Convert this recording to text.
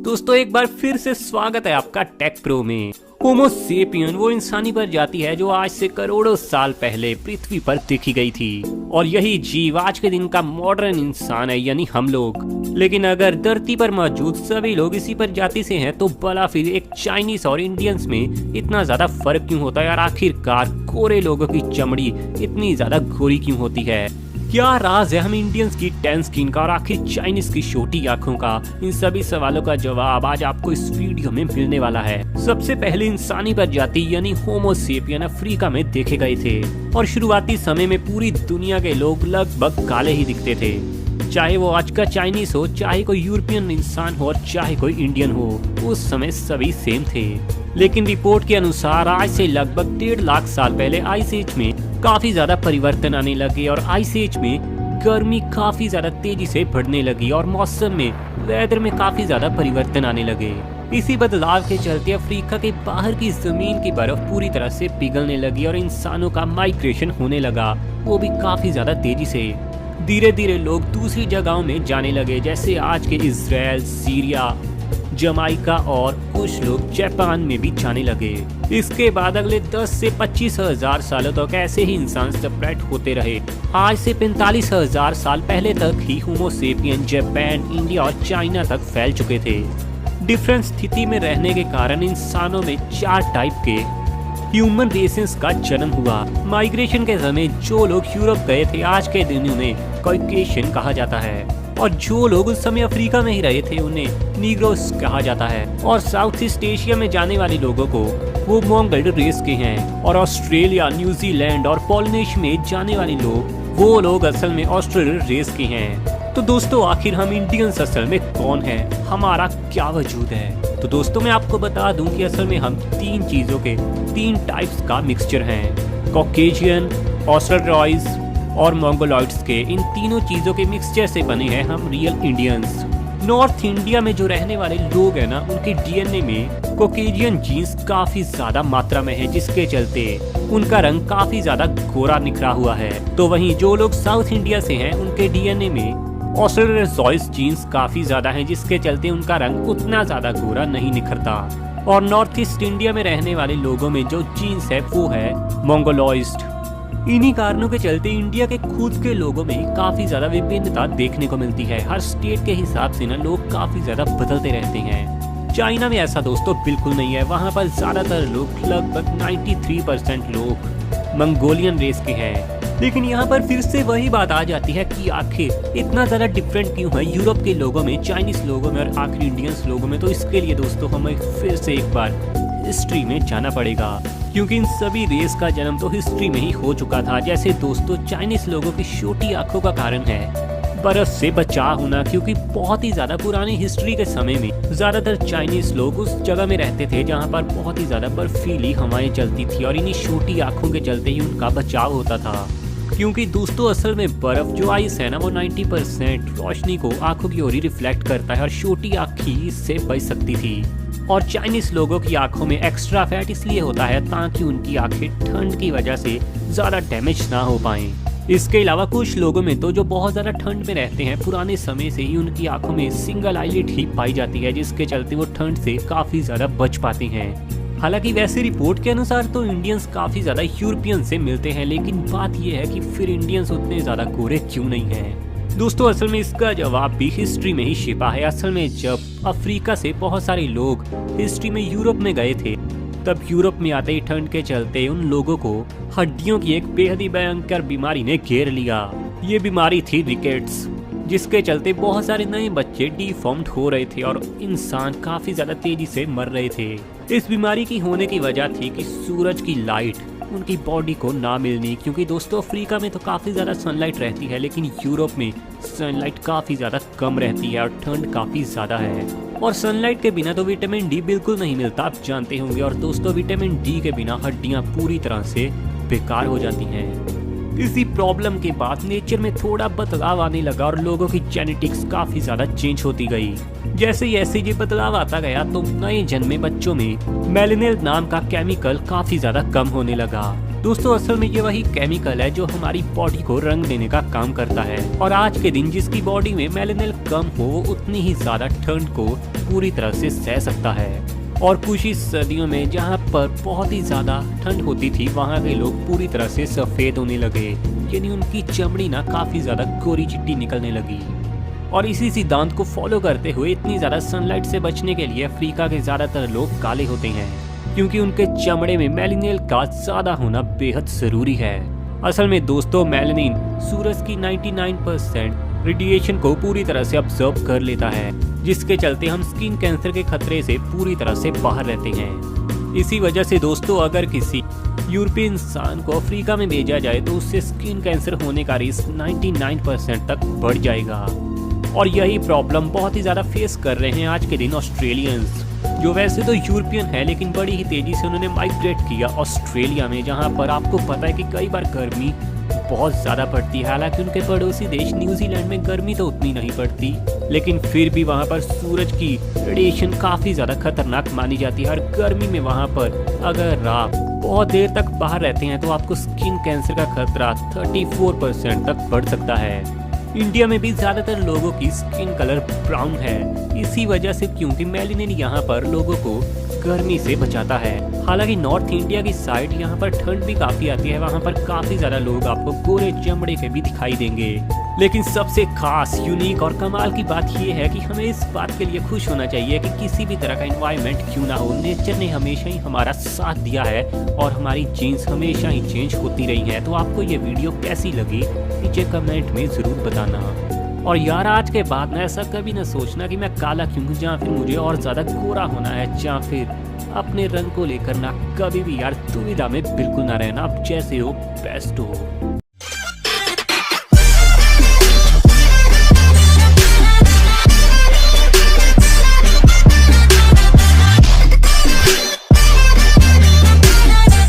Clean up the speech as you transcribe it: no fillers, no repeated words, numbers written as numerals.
दोस्तों एक बार फिर से स्वागत है आपका टेक प्रो में। होमो सेपियन वो इंसानी प्रजाति है जो आज से करोड़ों साल पहले पृथ्वी पर देखी गई थी और यही जीव आज के दिन का मॉडर्न इंसान है, यानी हम लोग। लेकिन अगर धरती पर मौजूद सभी लोग इसी प्रजाति से हैं तो भला फिर एक चाइनीज और इंडियंस में इतना ज्यादा फर्क क्यों होता है और आखिरकार गोरे लोगों की चमड़ी इतनी ज्यादा गोरी क्यों होती है? क्या राज है हम इंडियंस की टैन स्किन का और आखिर चाइनीज की छोटी आंखों का? इन सभी सवालों का जवाब आज आपको इस वीडियो में मिलने वाला है। सबसे पहले इंसानी प्रजाति यानी होमो सेपियन अफ्रीका में देखे गए थे और शुरुआती समय में पूरी दुनिया के लोग लगभग काले ही दिखते थे। चाहे वो आज का चाइनीज हो, चाहे कोई यूरोपियन इंसान हो और चाहे कोई इंडियन हो, उस समय सभी सेम थे। लेकिन रिपोर्ट के अनुसार आज से लगभग 1.5 लाख साल पहले आइस एज में काफी ज्यादा परिवर्तन आने लगे और आइस एज में गर्मी काफी ज्यादा तेजी से बढ़ने लगी और मौसम में, वेदर में काफी ज्यादा परिवर्तन आने लगे। इसी बदलाव के चलते अफ्रीका के बाहर की जमीन की बर्फ पूरी तरह से पिघलने लगी और इंसानों का माइग्रेशन होने लगा, वो भी काफी ज्यादा तेजी से। धीरे धीरे लोग दूसरी जगहों में जाने लगे, जैसे आज के इजराइल, सीरिया, जमाइका और कुछ लोग जापान में भी जाने लगे। इसके बाद अगले 10 से 25 हजार सालों तक ऐसे ही इंसान सेपरेट होते रहे। आज से 45 हजार साल पहले तक ही होमो सेपियन जापान, इंडिया और चाइना तक फैल चुके थे। डिफरेंट स्थिति में रहने के कारण इंसानों में 4 टाइप के ह्यूमन रेसेस का जन्म हुआ। माइग्रेशन के समय जो लोग यूरोप गए थे आज के दिन उन्हें कॉकेशियन कहा जाता है और जो लोग उस समय अफ्रीका में ही रहे थे उन्हें नीग्रोस कहा जाता है। और साउथ ईस्ट एशिया में जाने वाले लोगों को वो मोंगोल रेस के हैं और ऑस्ट्रेलिया, न्यूजीलैंड और पॉलिनेशिया में जाने वाले वो लोग असल में ऑस्ट्रेलियन रेस के हैं। तो दोस्तों आखिर हम इंडियंस असल में कौन है, हमारा क्या वजूद है? तो दोस्तों मैं आपको बता दूं कि असल में हम 3 चीजों के 3 टाइप्स का मिक्सचर हैं। कॉकेशियन, ऑस्ट्रेलॉइड्स और मंगोलॉइड्स के इन तीनों चीजों के मिक्सचर से बने हैं हम रियल इंडियंस। नॉर्थ इंडिया में जो रहने वाले लोग हैं ना, उनके डीएनए में कॉकेशियन जीन्स काफी ज्यादा मात्रा में है, जिसके चलते उनका रंग काफी ज्यादा गोरा निखरा हुआ है। तो वहीं जो लोग साउथ इंडिया से हैं उनके डीएनए में ऑस्ट्रेलॉइड्स जीन्स काफी ज्यादा हैं, जिसके चलते उनका रंग उतना ज्यादा गोरा नहीं निखरता। और नॉर्थ ईस्ट इंडिया में रहने वाले लोगों में जो जीन्स है वो है मंगोलॉइड्स। इन्हीं कारणों के चलते इंडिया के खुद के लोगों में काफी ज्यादा विभिन्नता देखने को मिलती है। हर स्टेट के हिसाब से ना लोग काफी ज्यादा बदलते रहते हैं। चाइना में ऐसा दोस्तों बिल्कुल नहीं है। वहाँ पर ज्यादातर लोग, लगभग 93% लोग मंगोलियन रेस के हैं। लेकिन यहाँ पर फिर से वही बात आ जाती है कि आखिर इतना ज्यादा डिफरेंट क्यों है यूरोप के लोगों में, चाइनीज लोगों में और आखिर इंडियंस लोगों में? तो इसके लिए दोस्तों हमें फिर से एक बार हिस्ट्री में जाना पड़ेगा, क्योंकि इन सभी रेस का जन्म तो हिस्ट्री में ही हो चुका था। जैसे दोस्तों चाइनीज लोगों की छोटी आंखों का कारण है बर्फ से बचाव होना, क्योंकि बहुत ही ज्यादा पुरानी हिस्ट्री के समय में ज्यादातर चाइनीज लोग उस जगह में रहते थे जहां पर बहुत ही ज्यादा बर्फीली हवाएं चलती थी और इन्हीं छोटी आंखों के चलते ही उनका बचाव होता था। क्योंकि दोस्तों असल में बर्फ जो आइस है ना, वो 90% रोशनी को आंखों की ओर ही रिफ्लेक्ट करता है और छोटी आंख ही इससे बच सकती थी। और चाइनीज लोगों की आंखों में एक्स्ट्रा फैट इसलिए होता है ताकि उनकी आंखें ठंड की वजह से ज्यादा डैमेज ना हो पाएं। इसके अलावा कुछ लोगों में तो जो बहुत ज्यादा ठंड में रहते हैं, पुराने समय से ही उनकी आंखों में सिंगल आईलिड ही पाई जाती है, जिसके चलते वो ठंड से काफी ज्यादा बच पाते हैं। हालांकि वैसे रिपोर्ट के अनुसार तो इंडियंस काफी ज्यादा यूरोपियन से मिलते हैं, लेकिन बात यह है कि फिर इंडियंस उतने ज्यादा गोरे क्यों नहीं हैं? दोस्तों असल में इसका जवाब भी हिस्ट्री में ही छिपा है। असल में जब अफ्रीका से बहुत सारे लोग हिस्ट्री में यूरोप में गए थे, तब यूरोप में आते ही ठंड के चलते उन लोगों को हड्डियों की एक बेहद ही भयंकर बीमारी ने घेर लिया। ये बीमारी थी रिकेट्स, जिसके चलते बहुत सारे नए बच्चे डिफॉर्म्ड हो रहे थे और इंसान काफी ज्यादा तेजी से मर रहे थे। इस बीमारी की होने की वजह थी कि सूरज की लाइट उनकी बॉडी को ना मिलनी, क्योंकि दोस्तों अफ्रीका में तो काफी ज्यादा सनलाइट रहती है, लेकिन यूरोप में सनलाइट काफी ज्यादा कम रहती है और ठंड काफी ज्यादा है। और सनलाइट के बिना तो विटामिन डी बिल्कुल नहीं मिलता, आप जानते होंगे। और दोस्तों विटामिन डी के बिना हड्डियां पूरी तरह से बेकार हो जाती हैं। इसी प्रॉब्लम के बाद नेचर में थोड़ा बदलाव आने लगा और लोगों की जेनेटिक्स काफी ज्यादा चेंज होती गई। जैसे ये बदलाव आता गया तो नए जन्मे बच्चों में मेलानिन नाम का केमिकल काफी ज्यादा कम होने लगा। दोस्तों असल में ये वही केमिकल है जो हमारी बॉडी को रंग देने का काम करता है। और आज के दिन जिसकी बॉडी में मेलानिन कम हो वो उतनी ही ज्यादा ठंड को पूरी तरह से सह सकता है। और कुछ ही सर्दियों में जहाँ पर बहुत ही ज्यादा ठंड होती थी वहाँ के लोग पूरी तरह से सफेद होने लगे, यानी उनकी चमड़ी ना काफी ज्यादा गोरी चिट्टी निकलने लगी। और इसी सिद्धांत को फॉलो करते हुए इतनी ज्यादा सनलाइट से बचने के लिए अफ्रीका के ज्यादातर लोग काले होते हैं, क्योंकि उनके चमड़े में मेलानिन का ज्यादा होना बेहद जरूरी है। असल में दोस्तों मेलानिन सूरज की 99% रेडिएशन को पूरी तरह से ऑब्जर्व कर लेता है, जिसके चलते हम स्किन कैंसर के खतरे से पूरी तरह से बाहर रहते हैं। इसी वजह से दोस्तों अगर किसी यूरोपीय इंसान को अफ्रीका में भेजा जाए तो उससे स्किन कैंसर होने का रिस्क 99% तक बढ़ जाएगा। और यही प्रॉब्लम बहुत ही ज्यादा फेस कर रहे हैं आज के दिन ऑस्ट्रेलियंस, जो वैसे तो यूरोपियन है लेकिन बड़ी ही तेजी से उन्होंने माइग्रेट किया ऑस्ट्रेलिया में, जहां पर आपको पता है कि कई बार गर्मी बहुत ज़्यादा पड़ती है। हालांकि उनके पड़ोसी देश न्यूजीलैंड में गर्मी तो उतनी नहीं पड़ती, लेकिन फिर भी वहाँ पर सूरज की रेडिएशन काफ़ी ज़्यादा खतरनाक मानी जाती है। और गर्मी में वहाँ पर अगर आप बहुत देर तक बाहर रहते हैं तो आपको स्किन कैंसर का खतरा 34% तक बढ़ सकता है। इंडिया में भी ज्यादातर लोगों की स्किन कलर ब्राउन है, इसी वजह से क्योंकि मेलानिन यहाँ पर लोगों को गर्मी से बचाता है। हालांकि नॉर्थ इंडिया की साइड यहाँ पर ठंड भी काफी आती है, वहाँ पर काफी ज्यादा लोग आपको गोरे चमड़े के भी दिखाई देंगे। लेकिन सबसे खास, यूनिक और कमाल की बात यह है कि हमें इस बात के लिए खुश होना चाहिए कि किसी भी तरह का एनवायरनमेंट क्यों ना हो, नेचर ने हमेशा ही हमारा साथ दिया है और हमारी जीन्स हमेशा ही चेंज होती रही है। तो आपको ये वीडियो कैसी लगी नीचे कमेंट में जरूर बताना। और यार आज के बाद ना ऐसा कभी ना सोचना कि मैं काला क्यों हूँ, या फिर मुझे और ज्यादा गोरा होना है, या फिर अपने रंग को लेकर ना कभी भी यार दुविधा में बिल्कुल ना रहना। आप जैसे हो बेस्ट हो।